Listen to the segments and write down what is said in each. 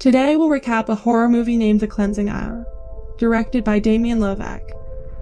Today we'll recap a horror movie named The Cleansing Hour, directed by Damien Lovac,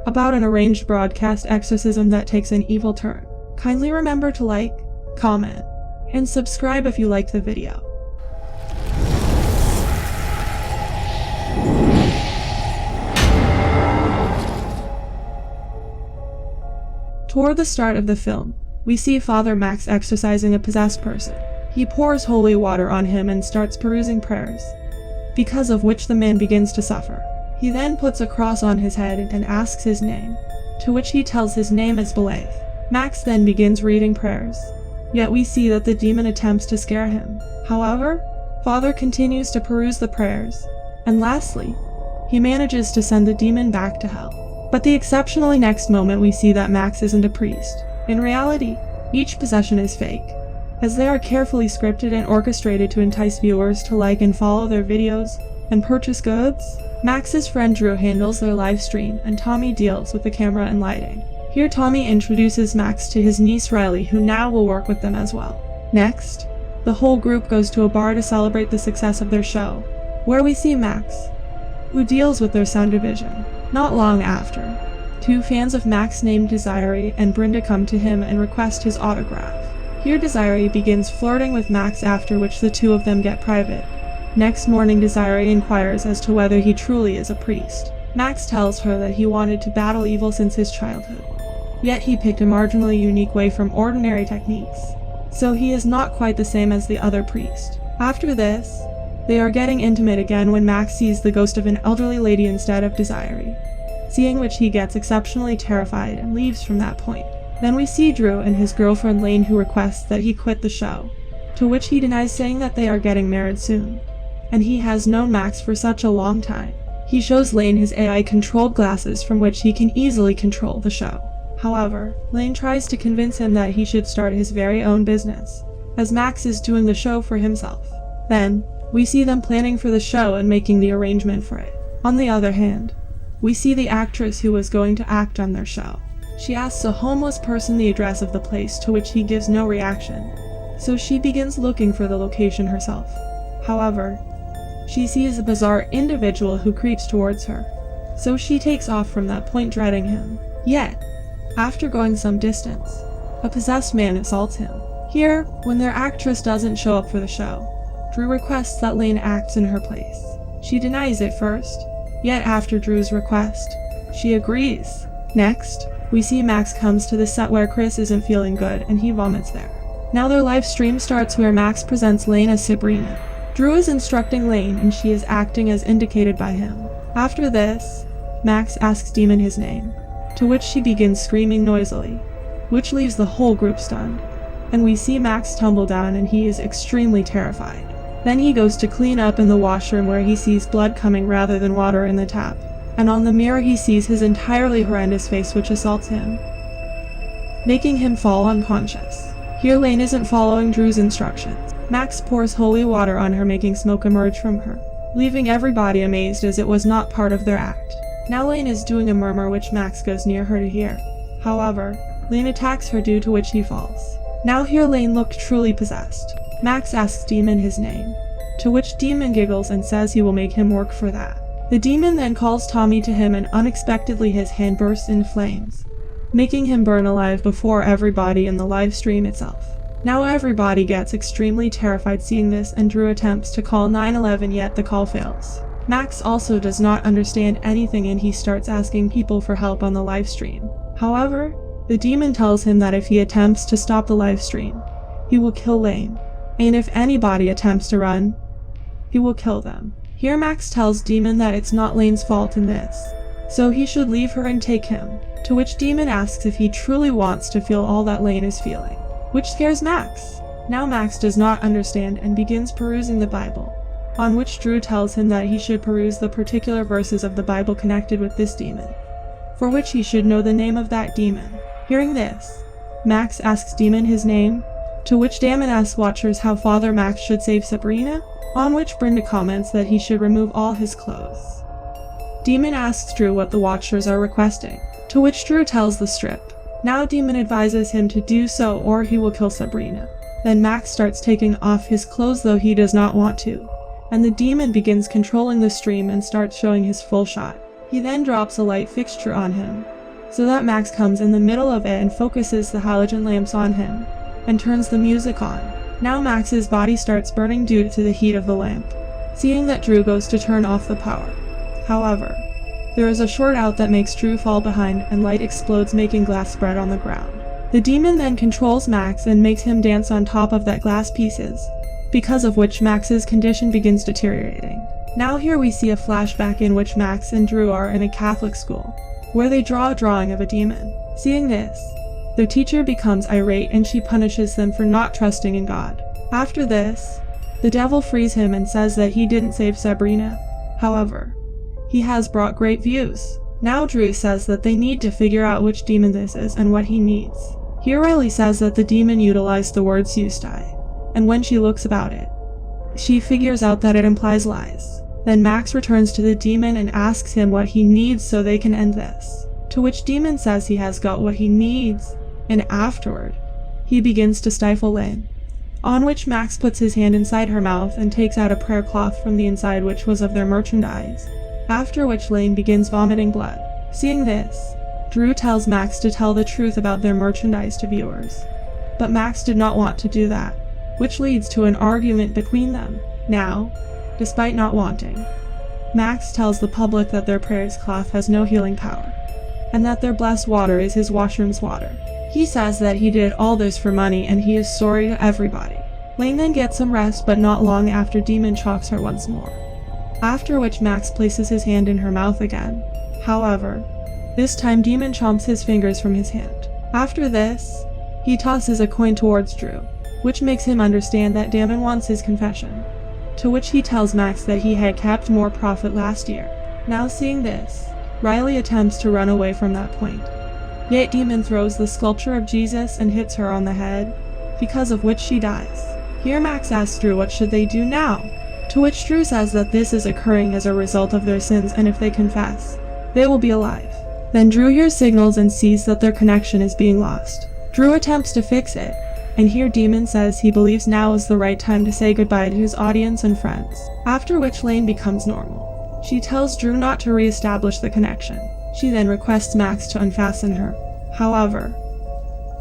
about an arranged broadcast exorcism that takes an evil turn. Kindly remember to like, comment, and subscribe if you liked the video. Toward the start of the film, we see Father Max exorcising a possessed person. He pours holy water on him and starts perusing prayers, because of which the man begins to suffer. He then puts a cross on his head and asks his name, to which he tells his name is 𝐕𝐈𝐃. Max then begins reading prayers, yet we see that the demon attempts to scare him. However, Father continues to peruse the prayers, and lastly, he manages to send the demon back to hell. But the exceptionally next moment we see that Max isn't a priest. In reality, each possession is fake, as they are carefully scripted and orchestrated to entice viewers to like and follow their videos and purchase goods. Max's friend Drew handles their live stream and Tommy deals with the camera and lighting. Here Tommy introduces Max to his niece Riley, who now will work with them as well. Next, the whole group goes to a bar to celebrate the success of their show, where we see Max, who deals with their sound division. Not long after, two fans of Max named Desiree and Brenda come to him and request his autograph. Here Desiree begins flirting with Max, after which the two of them get private. Next morning Desiree inquires as to whether he truly is a priest. Max tells her that he wanted to battle evil since his childhood, yet he picked a marginally unique way from ordinary techniques, so he is not quite the same as the other priest. After this, they are getting intimate again when Max sees the ghost of an elderly lady instead of Desiree, seeing which he gets exceptionally terrified and leaves from that point. Then we see Drew and his girlfriend Lane, who requests that he quit the show, to which he denies, saying that they are getting married soon, and he has known Max for such a long time. He shows Lane his AI-controlled glasses from which he can easily control the show. However, Lane tries to convince him that he should start his very own business, as Max is doing the show for himself. Then, we see them planning for the show and making the arrangement for it. On the other hand, we see the actress who was going to act on their show. She asks a homeless person the address of the place, to which he gives no reaction, so she begins looking for the location herself. However, she sees a bizarre individual who creeps towards her, so she takes off from that point, dreading him. Yet, after going some distance, a possessed man assaults him. Here, when their actress doesn't show up for the show, Drew requests that Lane acts in her place. She denies it first, yet after Drew's request, she agrees. Next, we see Max comes to the set where Chris isn't feeling good and he vomits there. Now their live stream starts, where Max presents Lane as Sabrina. Drew is instructing Lane and she is acting as indicated by him. After this, Max asks Demon his name, to which she begins screaming noisily, which leaves the whole group stunned, and we see Max tumble down and he is extremely terrified. Then he goes to clean up in the washroom, where he sees blood coming rather than water in the tap, and on the mirror he sees his entirely horrendous face, which assaults him, making him fall unconscious. Here Lane isn't following Drew's instructions. Max pours holy water on her, making smoke emerge from her, leaving everybody amazed, as it was not part of their act. Now Lane is doing a murmur, which Max goes near her to hear. However, Lane attacks her, due to which he falls. Now here Lane looked truly possessed. Max asks Demon his name, to which Demon giggles and says he will make him work for that. The demon then calls Tommy to him, and unexpectedly his hand bursts in flames, making him burn alive before everybody in the live stream itself. Now everybody gets extremely terrified seeing this, and Drew attempts to call 911, yet the call fails. Max also does not understand anything and he starts asking people for help on the live stream. However, the demon tells him that if he attempts to stop the live stream, he will kill Lane, and if anybody attempts to run, he will kill them. Here Max tells Demon that it's not Lane's fault in this, so he should leave her and take him, to which Demon asks if he truly wants to feel all that Lane is feeling, which scares Max. Now Max does not understand and begins perusing the Bible, on which Drew tells him that he should peruse the particular verses of the Bible connected with this demon, for which he should know the name of that demon. Hearing this, Max asks Demon his name, to which Demon asks watchers how Father Max should save Sabrina, on which Brenda comments that he should remove all his clothes. Demon asks Drew what the watchers are requesting, to which Drew tells the strip. Now Demon advises him to do so or he will kill Sabrina. Then Max starts taking off his clothes, though he does not want to, and the demon begins controlling the stream and starts showing his full shot. He then drops a light fixture on him, so that Max comes in the middle of it and focuses the halogen lamps on him, and turns the music on. Now Max's body starts burning due to the heat of the lamp. Seeing that, Drew goes to turn off the power. However, there is a short out that makes Drew fall behind and light explodes, making glass spread on the ground. The demon then controls Max and makes him dance on top of that glass pieces, because of which Max's condition begins deteriorating. Now here we see a flashback in which Max and Drew are in a Catholic school, where they draw a drawing of a demon. Seeing this, their teacher becomes irate and she punishes them for not trusting in God. After this, the devil frees him and says that he didn't save Sabrina. However, he has brought great views. Now Drew says that they need to figure out which demon this is and what he needs. Here Riley says that the demon utilized the word "Sustai," and when she looks about it, she figures out that it implies lies. Then Max returns to the demon and asks him what he needs so they can end this. To which demon says he has got what he needs, and afterward, he begins to stifle Lynn. On which Max puts his hand inside her mouth and takes out a prayer cloth from the inside, which was of their merchandise. After which Lane begins vomiting blood. Seeing this, Drew tells Max to tell the truth about their merchandise to viewers. But Max did not want to do that, which leads to an argument between them. Now, despite not wanting, Max tells the public that their prayers cloth has no healing power, and that their blessed water is his washroom's water. He says that he did all this for money and he is sorry to everybody. Lane then gets some rest, but not long after demon chokes her once more. After which Max places his hand in her mouth again. However, this time demon chomps his fingers from his hand. After this, he tosses a coin towards Drew, which makes him understand that demon wants his confession. To which he tells Max that he had kept more profit last year. Now seeing this, Riley attempts to run away from that point. Yet demon throws the sculpture of Jesus and hits her on the head, because of which she dies. Here Max asks Drew what should they do now, to which Drew says that this is occurring as a result of their sins, and if they confess, they will be alive. Then Drew hears signals and sees that their connection is being lost. Drew attempts to fix it, and here demon says he believes now is the right time to say goodbye to his audience and friends. After which Lane becomes normal. She tells Drew not to re-establish the connection. She then requests Max to unfasten her. However,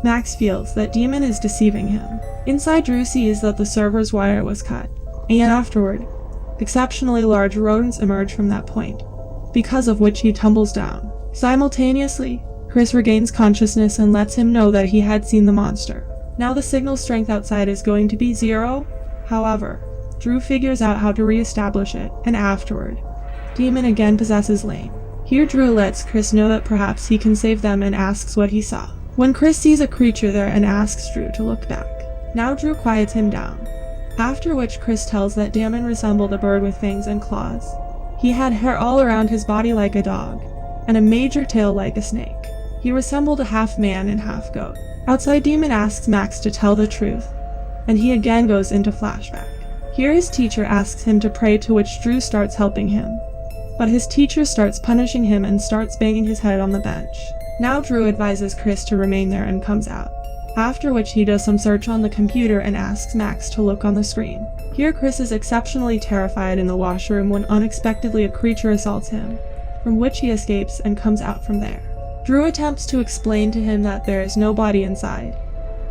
Max feels that demon is deceiving him. Inside, Drew sees that the server's wire was cut, and afterward, exceptionally large rodents emerge from that point, because of which he tumbles down. Simultaneously, Chris regains consciousness and lets him know that he had seen the monster. Now the signal strength outside is going to be 0. However, Drew figures out how to re-establish it, and afterward, demon again possesses Lane. Here Drew lets Chris know that perhaps he can save them and asks what he saw. When Chris sees a creature there and asks Drew to look back. Now Drew quiets him down. After which Chris tells that demon resembled a bird with fangs and claws. He had hair all around his body like a dog, and a major tail like a snake. He resembled a half man and half goat. Outside, demon asks Max to tell the truth, and he again goes into flashback. Here his teacher asks him to pray, to which Drew starts helping him. But his teacher starts punishing him and starts banging his head on the bench. Now Drew advises Chris to remain there and comes out. After which he does some search on the computer and asks Max to look on the screen. Here Chris is exceptionally terrified in the washroom when unexpectedly a creature assaults him, from which he escapes and comes out from there. Drew attempts to explain to him that there is no body inside.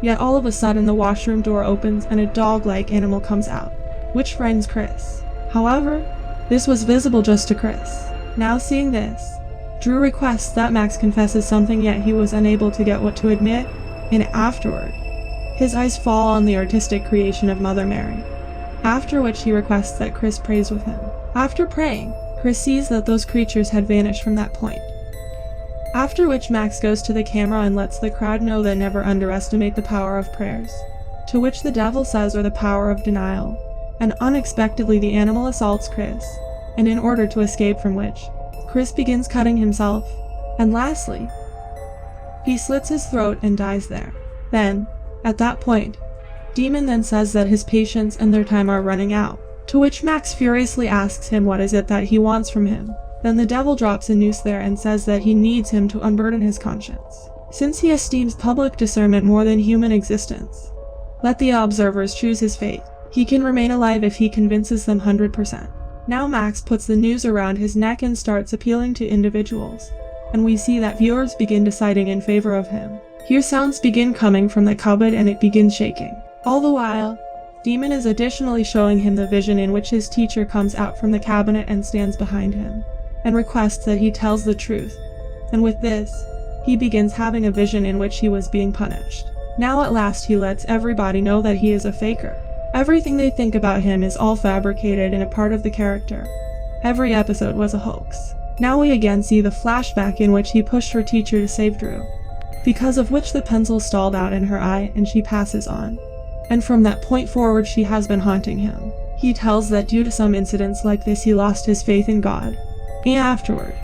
Yet all of a sudden the washroom door opens and a dog-like animal comes out, which frightens Chris. However, this was visible just to Chris. Now seeing this, Drew requests that Max confesses something, yet he was unable to get what to admit, and afterward, his eyes fall on the artistic creation of Mother Mary. After which he requests that Chris prays with him. After praying, Chris sees that those creatures had vanished from that point. After which Max goes to the camera and lets the crowd know that never underestimate the power of prayers. To which the devil says, or the power of denial, and unexpectedly the animal assaults Chris, and in order to escape from which, Chris begins cutting himself, and lastly, he slits his throat and dies there. Then, at that point, demon then says that his patience and their time are running out, to which Max furiously asks him what is it that he wants from him. Then the devil drops a noose there and says that he needs him to unburden his conscience, since he esteems public discernment more than human existence. Let the observers choose his fate. He can remain alive if he convinces them 100%. Now Max puts the noose around his neck and starts appealing to individuals, and we see that viewers begin deciding in favor of him. Here sounds begin coming from the cupboard and it begins shaking. All the while, Demon is additionally showing him the vision in which his teacher comes out from the cabinet and stands behind him, and requests that he tells the truth. And with this, he begins having a vision in which he was being punished. Now at last he lets everybody know that he is a faker. Everything they think about him is all fabricated and a part of the character. Every episode was a hoax. Now we again see the flashback in which he pushed her teacher to save Drew, because of which the pencil stalled out in her eye and she passes on. And from that point forward she has been haunting him. He tells that due to some incidents like this he lost his faith in God. And afterward,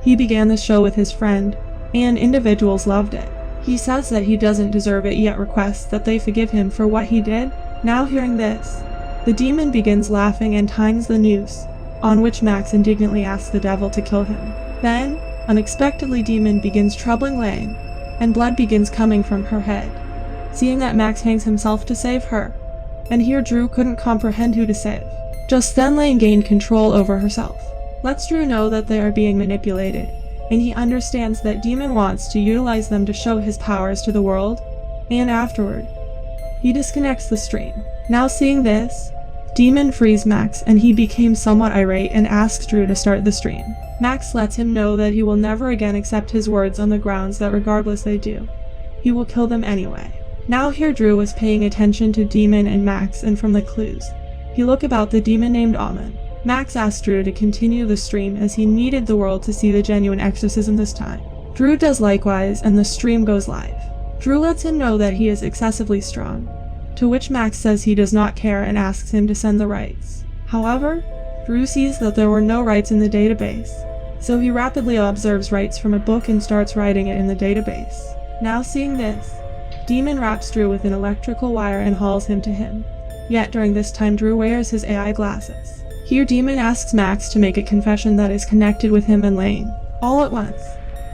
he began the show with his friend, and individuals loved it. He says that he doesn't deserve it yet requests that they forgive him for what he did. Now hearing this, the demon begins laughing and tightens the noose, on which Max indignantly asks the devil to kill him. Then, unexpectedly Demon begins troubling Lane, and blood begins coming from her head. Seeing that Max hangs himself to save her, and here Drew couldn't comprehend who to save. Just then Lane gained control over herself. Lets Drew know that they are being manipulated, and he understands that Demon wants to utilize them to show his powers to the world, and afterward, he disconnects the stream. Now seeing this, Demon frees Max and he became somewhat irate and asks Drew to start the stream. Max lets him know that he will never again accept his words on the grounds that regardless they do, he will kill them anyway. Now here Drew was paying attention to Demon and Max, and from the clues, he looked about the demon named Amen. Max asked Drew to continue the stream as he needed the world to see the genuine exorcism this time. Drew does likewise and the stream goes live. Drew lets him know that he is excessively strong, to which Max says he does not care and asks him to send the rights. However, Drew sees that there were no rights in the database, so he rapidly observes rights from a book and starts writing it in the database. Now seeing this, Demon wraps Drew with an electrical wire and hauls him to him. Yet during this time Drew wears his AI glasses. Here Demon asks Max to make a confession that is connected with him and Lane. All at once,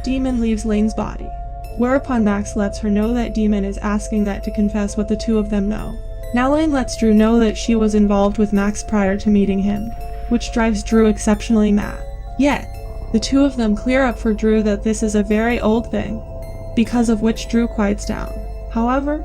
Demon leaves Lane's body, whereupon Max lets her know that Demon is asking that to confess what the two of them know. Now Lane lets Drew know that she was involved with Max prior to meeting him, which drives Drew exceptionally mad. Yet, the two of them clear up for Drew that this is a very old thing, because of which Drew quiets down. However,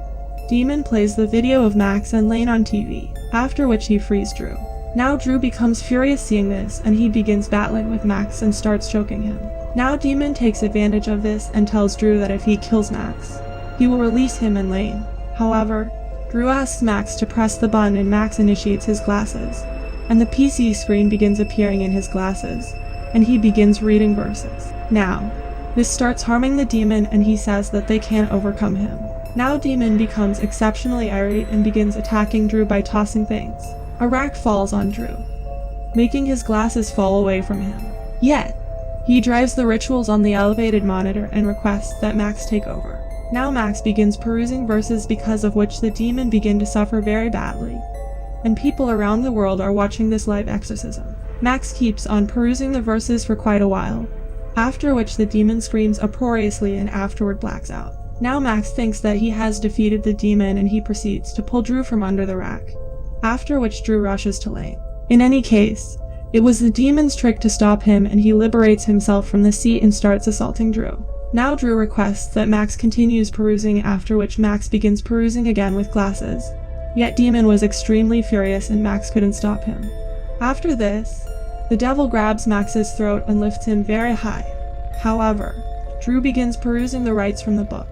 Demon plays the video of Max and Lane on TV, after which he frees Drew. Now Drew becomes furious seeing this and he begins battling with Max and starts choking him. Now Demon takes advantage of this and tells Drew that if he kills Max, he will release him and Lane. However, Drew asks Max to press the button and Max initiates his glasses, and the PC screen begins appearing in his glasses, and he begins reading verses. Now, this starts harming the demon and he says that they can't overcome him. Now Demon becomes exceptionally irate and begins attacking Drew by tossing things. A rack falls on Drew, making his glasses fall away from him. Yet, he drives the rituals on the elevated monitor and requests that Max take over. Now Max begins perusing verses because of which the demon begin to suffer very badly, and people around the world are watching this live exorcism. Max keeps on perusing the verses for quite a while, after which the demon screams uproariously and afterward blacks out. Now Max thinks that he has defeated the demon and he proceeds to pull Drew from under the rack, after which Drew rushes to Lane. In any case, it was the demon's trick to stop him and he liberates himself from the seat and starts assaulting Drew. Now Drew requests that Max continues perusing, after which Max begins perusing again with glasses. Yet Demon was extremely furious and Max couldn't stop him. After this, the devil grabs Max's throat and lifts him very high. However, Drew begins perusing the rights from the book,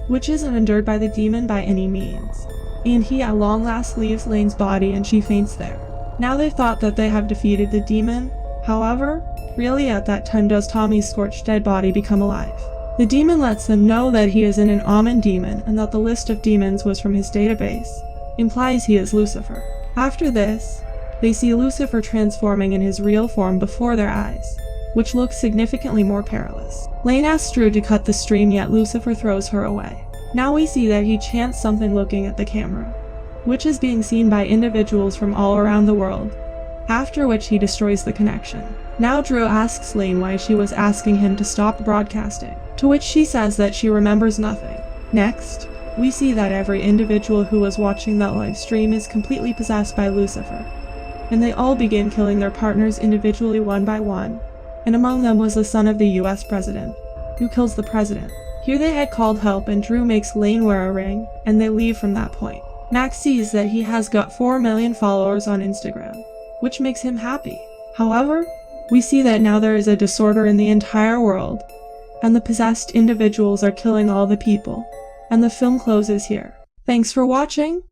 which isn't endured by the demon by any means, and he at long last leaves Lane's body and she faints there. Now they thought that they have defeated the demon, however, really at that time does Tommy's scorched dead body become alive. The demon lets them know that he is an Amen demon and that the list of demons was from his database, implies he is Lucifer. After this, they see Lucifer transforming in his real form before their eyes, which looks significantly more perilous. Lane asks Drew to cut the stream, yet Lucifer throws her away. Now we see that he chants something looking at the camera, which is being seen by individuals from all around the world, after which he destroys the connection. Now Drew asks Lane why she was asking him to stop broadcasting, to which she says that she remembers nothing. Next, we see that every individual who was watching that live stream is completely possessed by Lucifer, and they all begin killing their partners individually one by one, and among them was the son of the US president, who kills the president. Here they had called help and Drew makes Lane wear a ring, and they leave from that point. Max sees that he has got 4 million followers on Instagram, which makes him happy. However, we see that now there is a disorder in the entire world, and the possessed individuals are killing all the people, and the film closes here. Thanks for watching!